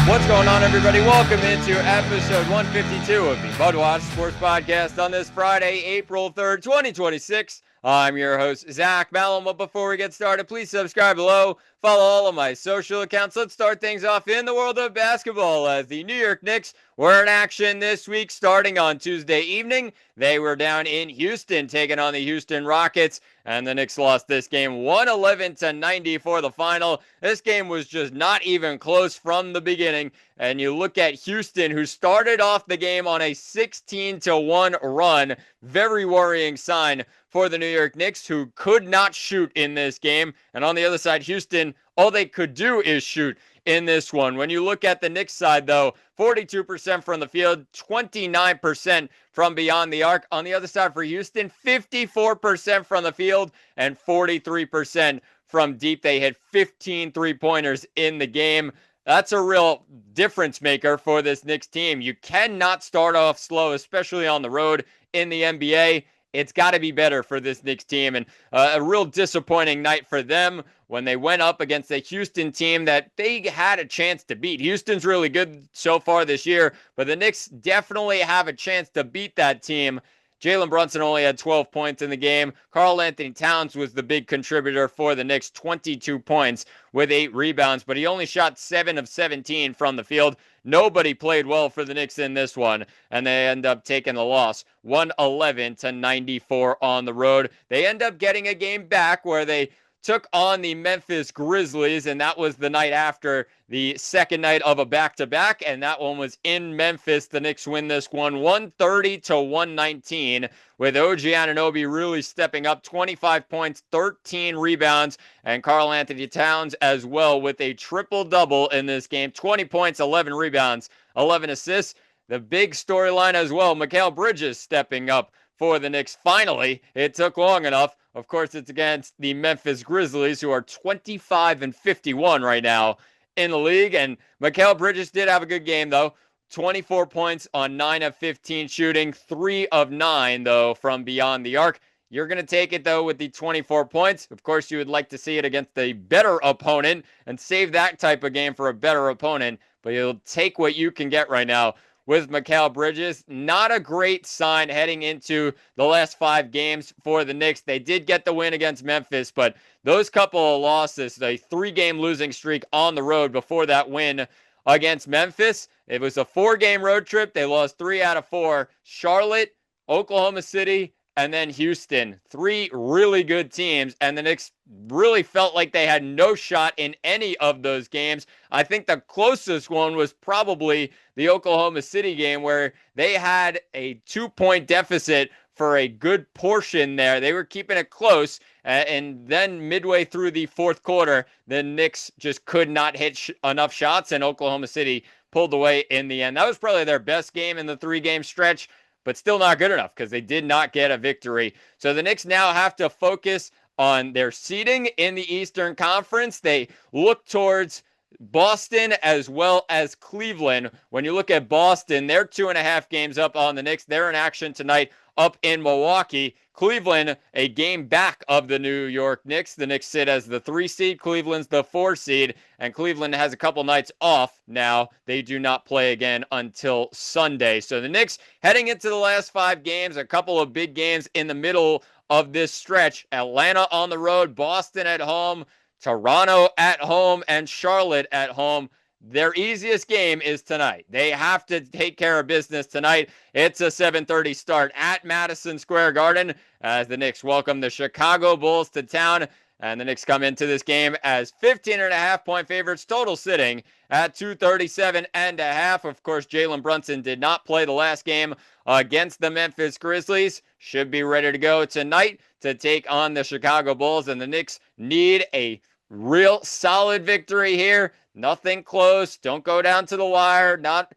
What's going on, everybody? Welcome into episode 152 of the MudWatch Sports Podcast on this Friday, April 3rd, 2026. I'm your host, Zach Malum. But before we get started, please subscribe below. Follow all of my social accounts. Let's start things off in the world of basketball as the New York Knicks were in action this week starting on Tuesday evening. They were down in Houston taking on the Houston Rockets, and the Knicks lost this game 111-90 for the final. This game was just not even close from the beginning. And you look at Houston, who started off the game on a 16-1 run. Very worrying sign for the New York Knicks, who could not shoot in this game. And on the other side, Houston, all they could do is shoot in this one. When you look at the Knicks side, though, 42% from the field, 29% from beyond the arc. On the other side for Houston, 54% from the field and 43% from deep. They hit 15 three-pointers in the game. That's a real difference maker for this Knicks team. You cannot start off slow, especially on the road in the NBA. It's got to be better for this Knicks team, and a real disappointing night for them when they went up against a Houston team that they had a chance to beat. Houston's really good so far this year, but the Knicks definitely have a chance to beat that team. Jalen Brunson only had 12 points in the game. Karl-Anthony Towns was the big contributor for the Knicks, 22 points with 8 rebounds, but he only shot 7 of 17 from the field. Nobody played well for the Knicks in this one, and they end up taking the loss, 111-94 on the road. They end up getting a game back where they took on the Memphis Grizzlies, and that was the night after the second night of a back-to-back, and that one was in Memphis. The Knicks win this one 130-119, with OG Anunoby really stepping up, 25 points, 13 rebounds, and Karl-Anthony Towns as well with a triple-double in this game, 20 points, 11 rebounds, 11 assists. The big storyline as well, Mikal Bridges stepping up for the Knicks. Finally, it took long enough. Of course, it's against the Memphis Grizzlies, who are 25-51 right now in the league. And Mikal Bridges did have a good game, though. 24 points on 9 of 15 shooting, 3 of 9, though, from beyond the arc. You're going to take it, though, with the 24 points. Of course, you would like to see it against a better opponent and save that type of game for a better opponent. But you'll take what you can get right now with Mikal Bridges. Not a great sign heading into the last 5 games for the Knicks. They did get the win against Memphis, but those couple of losses, a 3-game losing streak on the road before that win against Memphis. It was a 4-game road trip. They lost 3 out of 4. Charlotte, Oklahoma City, and then Houston. 3 really good teams, and the Knicks really felt like they had no shot in any of those games. I think the closest one was probably the Oklahoma City game, where they had a 2-point deficit for a good portion there. They were keeping it close, and then midway through the fourth quarter, the Knicks just could not hit enough shots, and Oklahoma City pulled away in the end. That was probably their best game in the 3-game stretch, but still not good enough because they did not get a victory. So the Knicks now have to focus on their seeding in the Eastern Conference. They look towards Boston as well as Cleveland. When you look at Boston, they're 2.5 games up on the Knicks. They're in action tonight up in Milwaukee. Cleveland, a game back of the New York Knicks. The Knicks sit as the 3 seed. Cleveland's the 4 seed. And Cleveland has a couple nights off now. They do not play again until Sunday. So the Knicks heading into the last 5 games, a couple of big games in the middle of this stretch. Atlanta on the road, Boston at home, Toronto at home, and Charlotte at home. Their easiest game is tonight. They have to take care of business tonight. It's a 7:30 start at Madison Square Garden as the Knicks welcome the Chicago Bulls to town. And the Knicks come into this game as 15.5-point favorites, total sitting at 237.5. Of course, Jalen Brunson did not play the last game against the Memphis Grizzlies. Should be ready to go tonight to take on the Chicago Bulls. And the Knicks need a real solid victory here. Nothing close. Don't go down to the wire. Not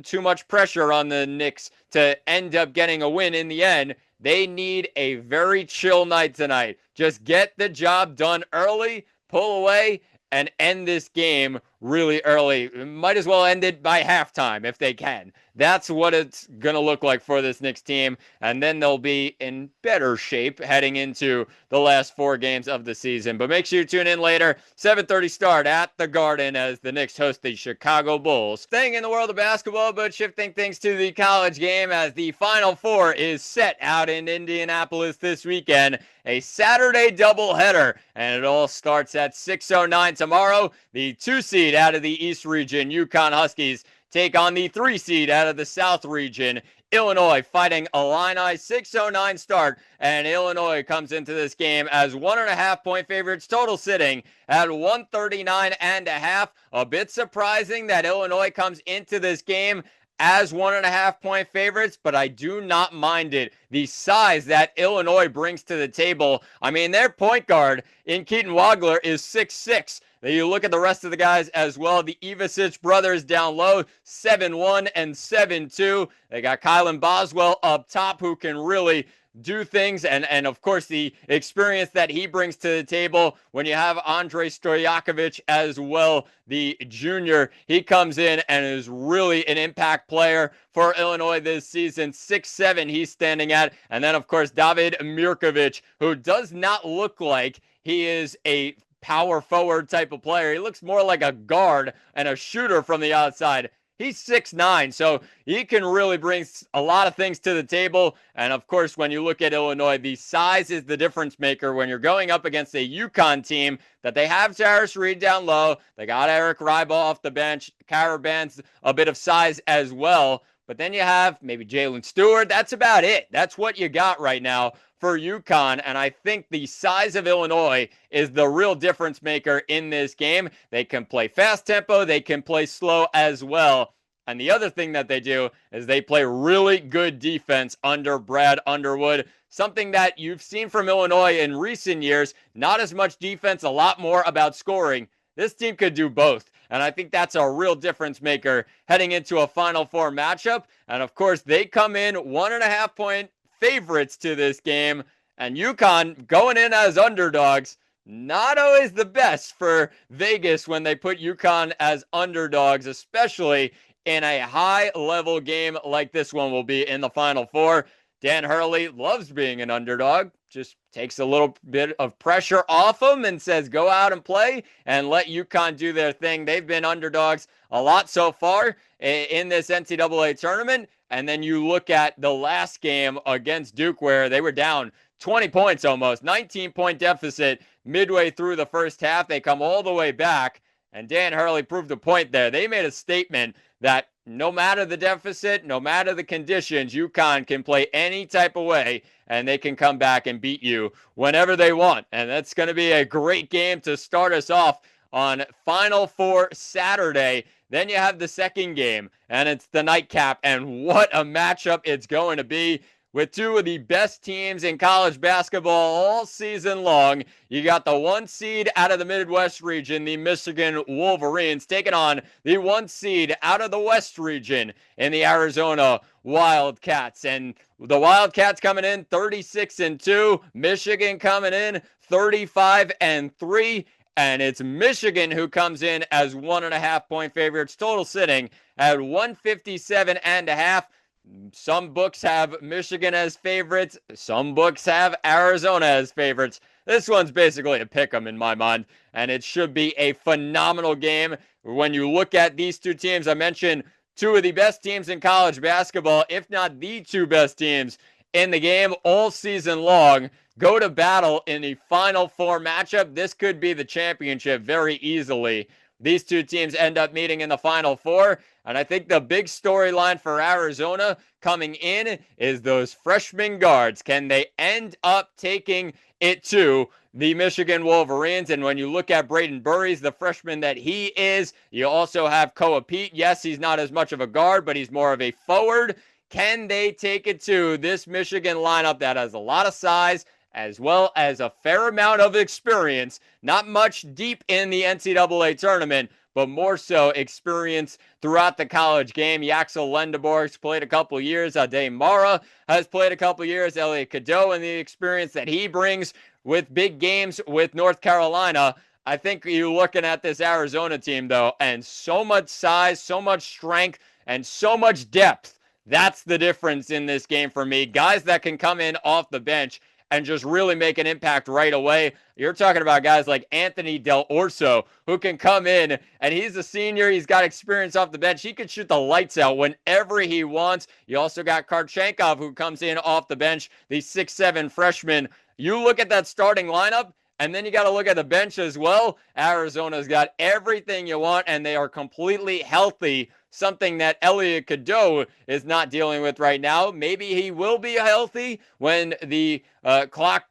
too much pressure on the Knicks to end up getting a win in the end. They need a very chill night tonight. Just get the job done early, pull away, and end this game really early. Might as well end it by halftime if they can. That's what it's going to look like for this Knicks team. And then they'll be in better shape heading into the last 4 games of the season. But make sure you tune in later. 7:30 start at the Garden as the Knicks host the Chicago Bulls. Staying in the world of basketball, but shifting things to the college game as the Final Four is set out in Indianapolis this weekend. A Saturday doubleheader, and it all starts at 6:09 tomorrow. The 2 seed out of the East region, UConn Huskies, take on the 3 seed out of the South region, Illinois, fighting Illini. 6:09 start, and Illinois comes into this game as 1.5-point favorites, total sitting at 139.5. A bit surprising that Illinois comes into this game as 1.5-point favorites, but I do not mind it. The size that Illinois brings to the table. I mean, their point guard in Keaton Wagler is 6'6". You look at the rest of the guys as well. The Ivasic brothers down low, 7'1" and 7'2". They got Kylan Boswell up top who can really do things, and of course the experience that he brings to the table. When you have Andre Stojakovic as well, the junior, he comes in and is really an impact player for Illinois this season. 6'7" he's standing at. And then of course David Mirkovic, who does not look like he is a power forward type of player. He looks more like a guard and a shooter from the outside. He's 6'9", so he can really bring a lot of things to the table. And of course, when you look at Illinois, the size is the difference maker when you're going up against a UConn team that they have Cyrus Reed down low. They got Eric Ryba off the bench. Caravan's a bit of size as well. But then you have maybe Jalen Stewart. That's about it. That's what you got right now for UConn, and I think the size of Illinois is the real difference maker in this game. They can play fast tempo, they can play slow as well. And the other thing that they do is they play really good defense under Brad Underwood, something that you've seen from Illinois in recent years. Not as much defense, a lot more about scoring. This team could do both, and I think that's a real difference maker heading into a Final Four matchup. And of course, they come in 1.5-point favorites to this game, and UConn going in as underdogs. Not always the best for Vegas when they put UConn as underdogs, especially in a high-level game like this one will be in the Final Four. Dan Hurley loves being an underdog, just takes a little bit of pressure off them and says, go out and play and let UConn do their thing. They've been underdogs a lot so far in this NCAA tournament. And then you look at the last game against Duke where they were down 20 points almost, 19-point deficit midway through the first half. They come all the way back, and Dan Hurley proved a point there. They made a statement that no matter the deficit, no matter the conditions, UConn can play any type of way, and they can come back and beat you whenever they want. And that's going to be a great game to start us off on Final Four Saturday. Then you have the second game, and it's the nightcap, and what a matchup it's going to be with two of the best teams in college basketball all season long. You got the 1 seed out of the Midwest region, the Michigan Wolverines, taking on the 1 seed out of the West region in the Arizona Wildcats. And the Wildcats coming in 36-2, Michigan coming in 35-3. And it's Michigan who comes in as 1.5-point favorites, total sitting at 157.5. Some books have Michigan as favorites. Some books have Arizona as favorites. This one's basically a pick 'em in my mind, and it should be a phenomenal game. When you look at these two teams, I mentioned two of the best teams in college basketball, if not the 2 best teams in the game all season long, go to battle in the Final Four matchup. This could be the championship very easily. These two teams end up meeting in the Final Four, and I think the big storyline for Arizona coming in is those freshman guards. Can they end up taking it to the Michigan Wolverines? And when you look at Braden Burries, the freshman that he is, you also have Koa Pete. Yes, he's not as much of a guard, but he's more of a forward. Can they take it to this Michigan lineup that has a lot of size as well as a fair amount of experience? Not much deep in the NCAA tournament, but more so experience throughout the college game. Yaxel Lendeborg's played a couple years. Ade Mara has played a couple years. Elliot Cadeau and the experience that he brings with big games with North Carolina. I think you're looking at this Arizona team, though, and so much size, so much strength, and so much depth. That's the difference in this game for me. Guys that can come in off the bench and just really make an impact right away. You're talking about guys like Anthony Del Orso, who can come in, and he's a senior. He's got experience off the bench. He can shoot the lights out whenever he wants. You also got Karchenkov, who comes in off the bench, the 6'7 freshman. You look at that starting lineup, and then you got to look at the bench as well. Arizona's got everything you want, and they are completely healthy, something that Elliot Cadeau is not dealing with right now. Maybe he will be healthy when the clock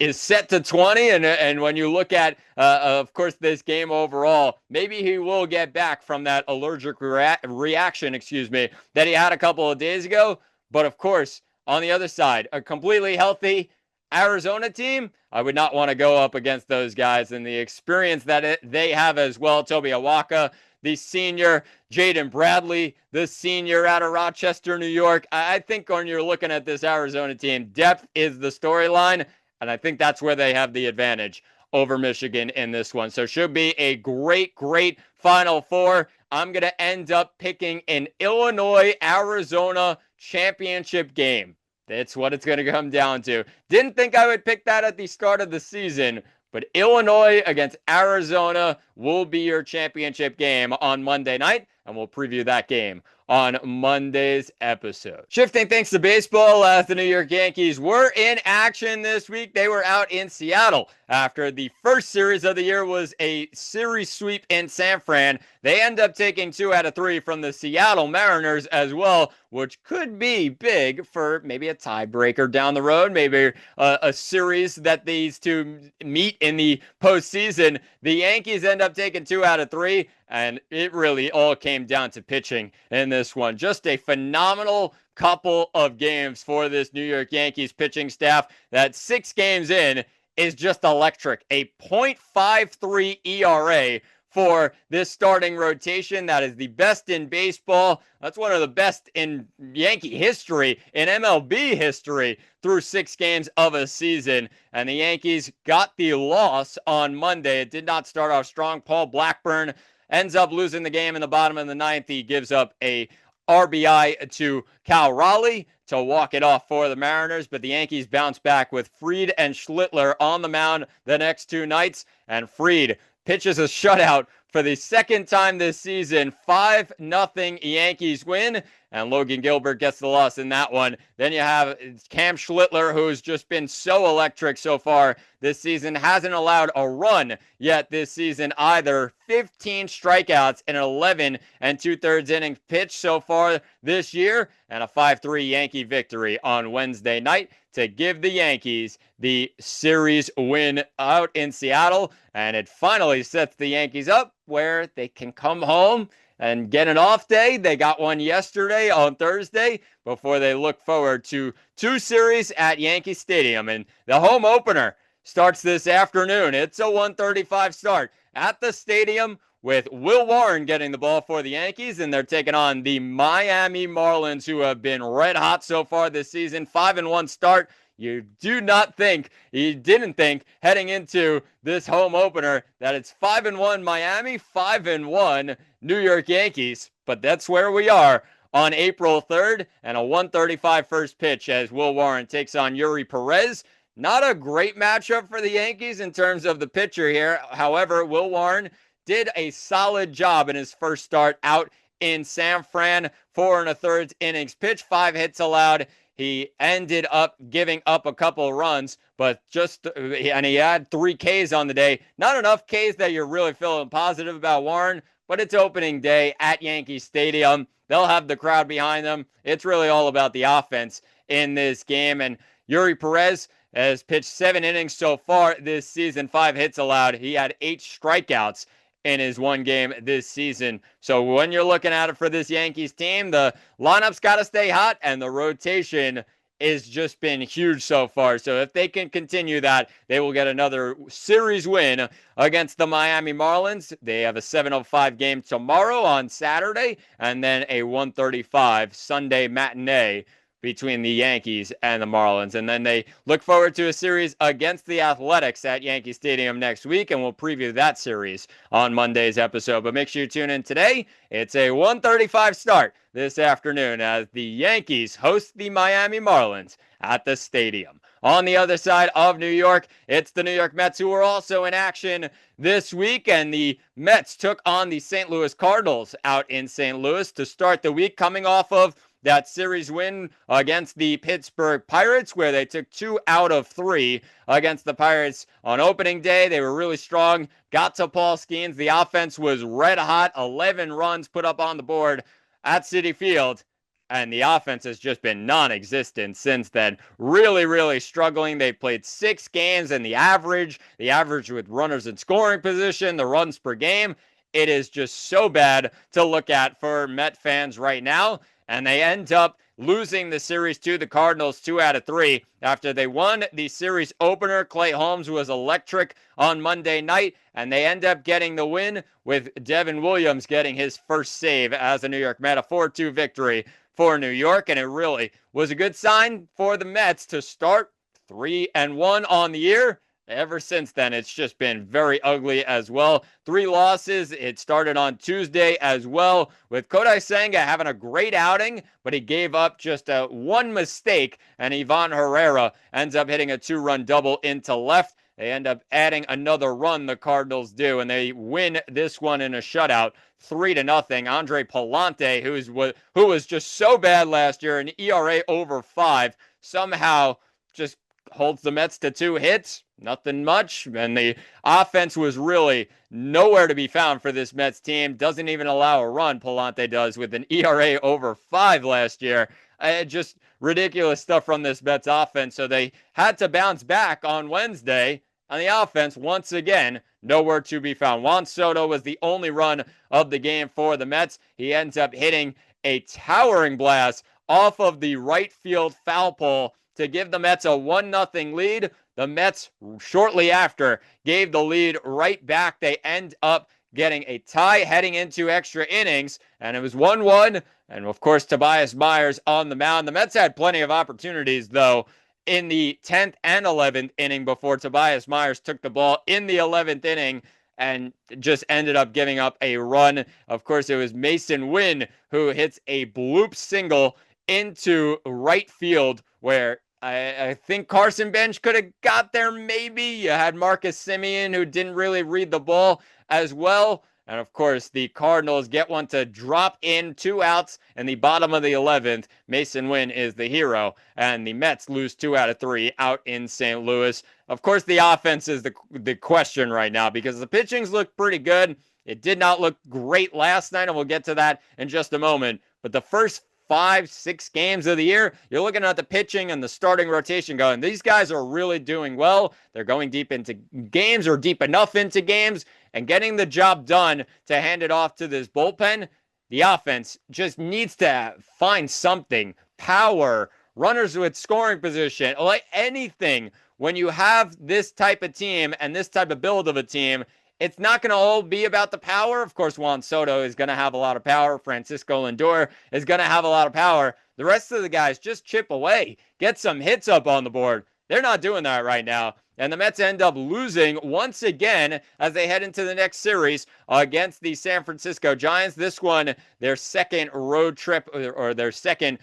is set to 20, and when you look at, of course, this game overall, maybe he will get back from that allergic reaction, that he had a couple of days ago. But, of course, on the other side, a completely healthy Arizona team, I would not want to go up against those guys, and the experience that they have as well. Toby Awaka, the senior, Jaden Bradley, the senior out of Rochester, New York. I think when you're looking at this Arizona team, depth is the storyline, and I think that's where they have the advantage over Michigan in this one. So should be a great, great Final Four. I'm going to end up picking an Illinois-Arizona championship game. That's what it's going to come down to. Didn't think I would pick that at the start of the season, but Illinois against Arizona will be your championship game on Monday night, and we'll preview that game on Monday's episode. Shifting things to baseball, as the New York Yankees were in action this week. They were out in Seattle after the first series of the year was a series sweep in San Fran. They end up taking 2 out of 3 from the Seattle Mariners as well, which could be big for maybe a tiebreaker down the road, maybe a series that these two meet in the postseason. The Yankees end up taking 2 out of 3, and it really all came down to pitching in this one. Just a phenomenal couple of games for this New York Yankees pitching staff. That 6 games in is just electric. A .53 ERA for this starting rotation. That is the best in baseball. That's one of the best in Yankee history, in MLB history, through 6 games of a season. And the Yankees got the loss on Monday. It did not start off strong. Paul Blackburn ends up losing the game in the bottom of the 9th. He gives up a RBI to Cal Raleigh to walk it off for the Mariners, but the Yankees bounce back with Fried and Schlittler on the mound the next 2 nights, and Fried pitches a shutout for the second time this season. 5-0 Yankees win, and Logan Gilbert gets the loss in that one. Then you have Cam Schlittler, who's just been so electric so far this season. Hasn't allowed a run yet this season either. 15 strikeouts in 11 2/3 innings pitched so far this year, and a 5-3 Yankee victory on Wednesday night to give the Yankees the series win out in Seattle. And it finally sets the Yankees up where they can come home and get an off day. They got one yesterday on Thursday before they look forward to 2 series at Yankee Stadium. And the home opener starts this afternoon. It's a 1:35 start at the stadium, with Will Warren getting the ball for the Yankees, and they're taking on the Miami Marlins, who have been red hot so far this season. 5-1 start. You didn't think heading into this home opener that it's 5-1 Miami, 5-1 New York Yankees, but that's where we are on April 3rd, and a 1:35 first pitch as Will Warren takes on Yuri Perez. Not a great matchup for the Yankees in terms of the pitcher here. However, Will Warren did a solid job in his first start out in San Fran. 4 1/3 innings pitched, 5 hits allowed. He ended up giving up a couple of runs, and he had 3 Ks on the day. Not enough Ks that you're really feeling positive about Warren, but it's opening day at Yankee Stadium. They'll have the crowd behind them. It's really all about the offense in this game. And Yuri Perez has pitched 7 innings so far this season, 5 hits allowed. He had 8 strikeouts in his 1 game this season. So when you're looking at it for this Yankees team, the lineup's got to stay hot, and the rotation has just been huge so far. So if they can continue that, they will get another series win against the Miami Marlins. They have a 7:05 game tomorrow on Saturday, and then a 1:35 Sunday matinee between the Yankees and the Marlins. And then they look forward to a series against the Athletics at Yankee Stadium next week, and we'll preview that series on Monday's episode. But make sure you tune in today. It's a 1:35 start this afternoon as the Yankees host the Miami Marlins at the stadium. On the other side of New York, it's the New York Mets who are also in action this week, and the Mets took on the St. Louis Cardinals out in St. Louis to start the week, coming off of that series win against the Pittsburgh Pirates, where they took 2 out of 3 against the Pirates on opening day. They were really strong, got to Paul Skeens. The offense was red hot, 11 runs put up on the board at Citi Field, and the offense has just been non-existent since then. Really, really struggling. They played 6 games, and the average with runners in scoring position, the runs per game, it is just so bad to look at for Met fans right now. And they end up losing the series to the Cardinals 2 out of 3 after they won the series opener. Clay Holmes was electric on Monday night, and they end up getting the win with Devin Williams getting his first save as a New York Met, a 4-2 victory for New York. And it really was a good sign for the Mets to start 3-1 on the year. Ever since then, it's just been very ugly as well. 3 losses. It started on Tuesday as well with Kodai Senga having a great outing, but he gave up just one mistake, and Ivan Herrera ends up hitting a 2-run double into left. They end up adding another run, the Cardinals do, and they win this one in a shutout, 3-0. Andre Palante, who was just so bad last year, an ERA over 5, somehow just holds the Mets to 2 hits. Nothing much, and the offense was really nowhere to be found for this Mets team. Doesn't even allow a run, Palante does, with an ERA over 5 last year. Just ridiculous stuff from this Mets offense, so they had to bounce back on Wednesday. On the offense, once again, nowhere to be found. Juan Soto was the only run of the game for the Mets. He ends up hitting a towering blast off of the right field foul pole to give the Mets a 1-0 lead. The Mets, shortly after, gave the lead right back. They end up getting a tie heading into extra innings, and it was 1-1. And, of course, Tobias Myers on the mound. The Mets had plenty of opportunities, though, in the 10th and 11th inning before Tobias Myers took the ball in the 11th inning and just ended up giving up a run. Of course, it was Mason Wynn who hits a bloop single into right field, where I think Carson Bench could have got there maybe. You had Marcus Semien, who didn't really read the ball as well. And, of course, the Cardinals get one to drop in, 2 outs in the bottom of the 11th. Mason Wynn is the hero, and the Mets lose 2 out of 3 out in St. Louis. Of course, the offense is the question right now because the pitchings look pretty good. It did not look great last night, and we'll get to that in just a moment. But the first 5-6 games of the year, you're looking at the pitching and the starting rotation going, these guys are really doing well. They're going deep into games, or deep enough into games, and getting the job done to hand it off to this bullpen. The offense just needs to find something, power, runners with scoring position, like anything. When you have this type of team and this type of build of a team, it's not going to all be about the power. Of course, Juan Soto is going to have a lot of power. Francisco Lindor is going to have a lot of power. The rest of the guys just chip away, get some hits up on the board. They're not doing that right now. And the Mets end up losing once again as they head into the next series against the San Francisco Giants. This one, their second road trip, or their second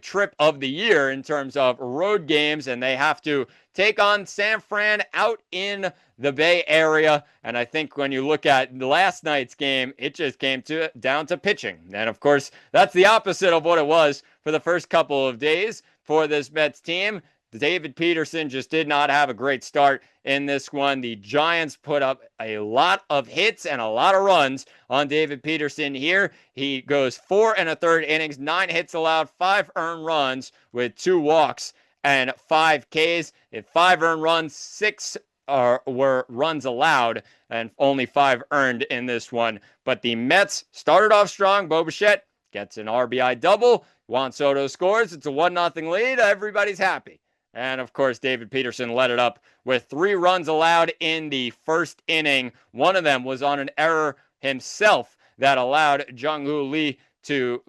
trip of the year in terms of road games. And they have to take on San Fran out in the Bay Area. And I think when you look at last night's game, it just came down to pitching. And of course, that's the opposite of what it was for the first couple of days for this Mets team. David Peterson just did not have a great start in this one. The Giants put up a lot of hits and a lot of runs on David Peterson here. He goes 4 1/3 innings, 9 hits allowed, 5 earned runs with 2 walks and 5 Ks. If 5 earned runs, 6 were runs allowed, and only 5 earned in this one. But the Mets started off strong. Bo Bichette gets an RBI double. Juan Soto scores. It's a 1-0 lead. Everybody's happy. And, of course, David Peterson led it up with 3 runs allowed in the first inning. One of them was on an error himself that allowed Jung-Hoo Lee to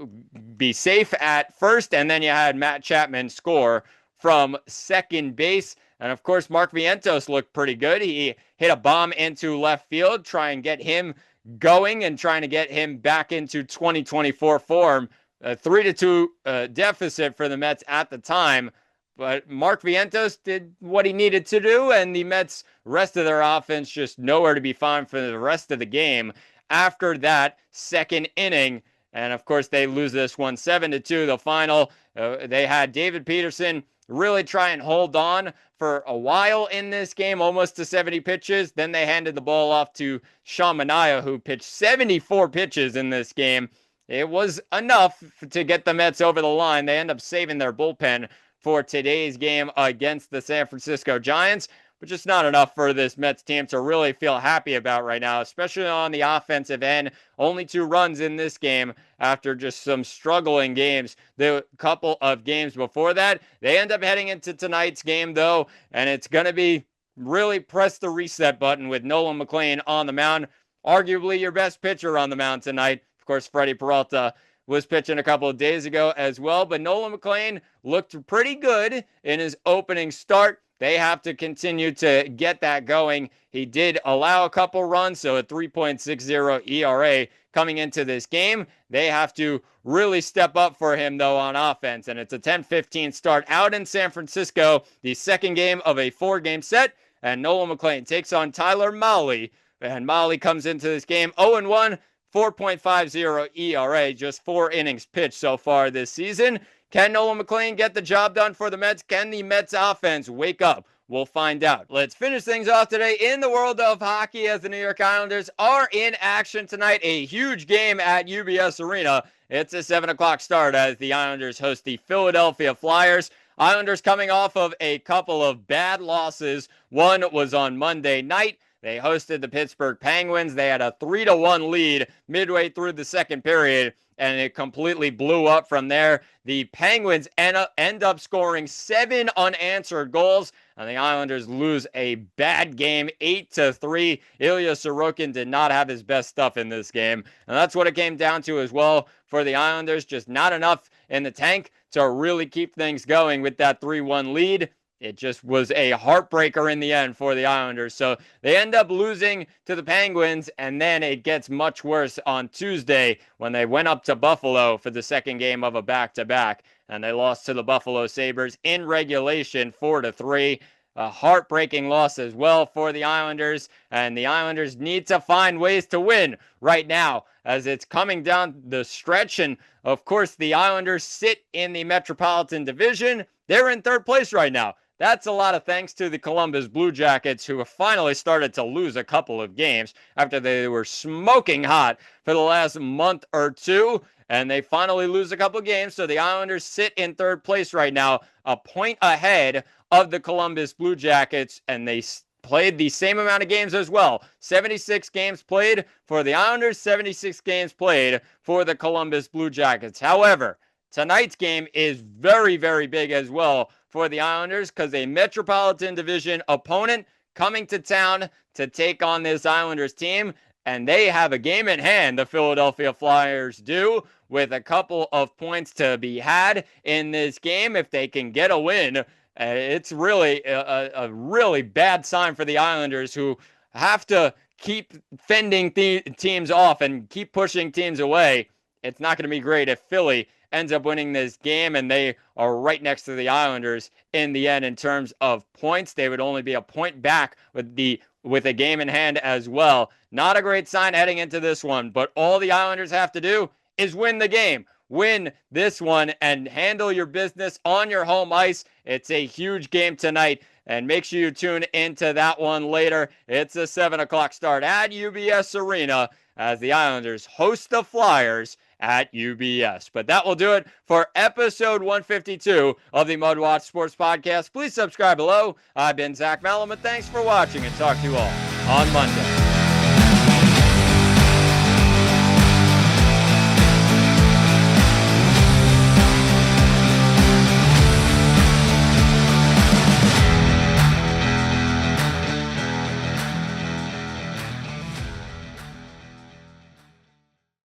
be safe at first, and then you had Matt Chapman score from second base. And of course, Mark Vientos looked pretty good. He hit a bomb into left field, try and get him going and trying to get him back into 2024 form. A 3-2 deficit for the Mets at the time. But Mark Vientos did what he needed to do, and the Mets' rest of their offense just nowhere to be found for the rest of the game after that second inning. And of course, they lose this one 7-2, the final. They had David Peterson really try and hold on for a while in this game, almost to 70 pitches. Then they handed the ball off to Sean Manaea, who pitched 74 pitches in this game. It was enough to get the Mets over the line. They end up saving their bullpen for today's game against the San Francisco Giants, but just not enough for this Mets team to really feel happy about right now, especially on the offensive end. Only 2 runs in this game after just some struggling games. The couple of games before that, they end up heading into tonight's game, though, and it's going to be really press the reset button with Nolan McLean on the mound, arguably your best pitcher on the mound tonight. Of course, Freddie Peralta was pitching a couple of days ago as well, but Nolan McLean looked pretty good in his opening start. They have to continue to get that going. He did allow a couple runs, so a 3.60 ERA coming into this game. They have to really step up for him, though, on offense, and it's a 10-15 start out in San Francisco, the second game of a 4-game set, and Nolan McLean takes on Tyler Mahle, and Mahle comes into this game 0-1, 4.50 ERA, just 4 innings pitched so far this season. Can Nolan McLean get the job done for the Mets? Can the Mets offense wake up? We'll find out. Let's finish things off today in the world of hockey as the New York Islanders are in action tonight. A huge game at UBS Arena. It's a 7 o'clock start as the Islanders host the Philadelphia Flyers. Islanders coming off of a couple of bad losses. One was on Monday night. They hosted the Pittsburgh Penguins. They had a 3-1 lead midway through the second period, and it completely blew up from there. The Penguins end up scoring 7 unanswered goals, and the Islanders lose a bad game, 8-3. Ilya Sorokin did not have his best stuff in this game, and that's what it came down to as well for the Islanders. Just not enough in the tank to really keep things going with that 3-1 lead. It just was a heartbreaker in the end for the Islanders. So they end up losing to the Penguins, and then it gets much worse on Tuesday when they went up to Buffalo for the second game of a back-to-back, and they lost to the Buffalo Sabres in regulation 4-3. A heartbreaking loss as well for the Islanders, and the Islanders need to find ways to win right now as it's coming down the stretch. And of course, the Islanders sit in the Metropolitan Division. They're in third place right now. That's a lot of thanks to the Columbus Blue Jackets, who have finally started to lose a couple of games after they were smoking hot for the last month or two, and they finally lose a couple of games. So the Islanders sit in third place right now, a point ahead of the Columbus Blue Jackets, and they played the same amount of games as well. 76 games played for the Islanders, 76 games played for the Columbus Blue Jackets. However, tonight's game is very, very big as well for the Islanders because a Metropolitan Division opponent coming to town to take on this Islanders team, and they have a game in hand, the Philadelphia Flyers do, with a couple of points to be had in this game. If they can get a win, it's really a really bad sign for the Islanders, who have to keep fending teams off and keep pushing teams away. It's not going to be great if Philly ends up winning this game, and they are right next to the Islanders in the end in terms of points. They would only be a point back with a game in hand as well. Not a great sign heading into this one, but all the Islanders have to do is win the game. Win this one and handle your business on your home ice. It's a huge game tonight, and make sure you tune into that one later. It's a 7 o'clock start at UBS Arena as the Islanders host the Flyers at UBS. But that will do it for episode 152 of the MudWatch Sports Podcast. Please subscribe below. I've been Zach Malum, and thanks for watching, and talk to you all on Monday.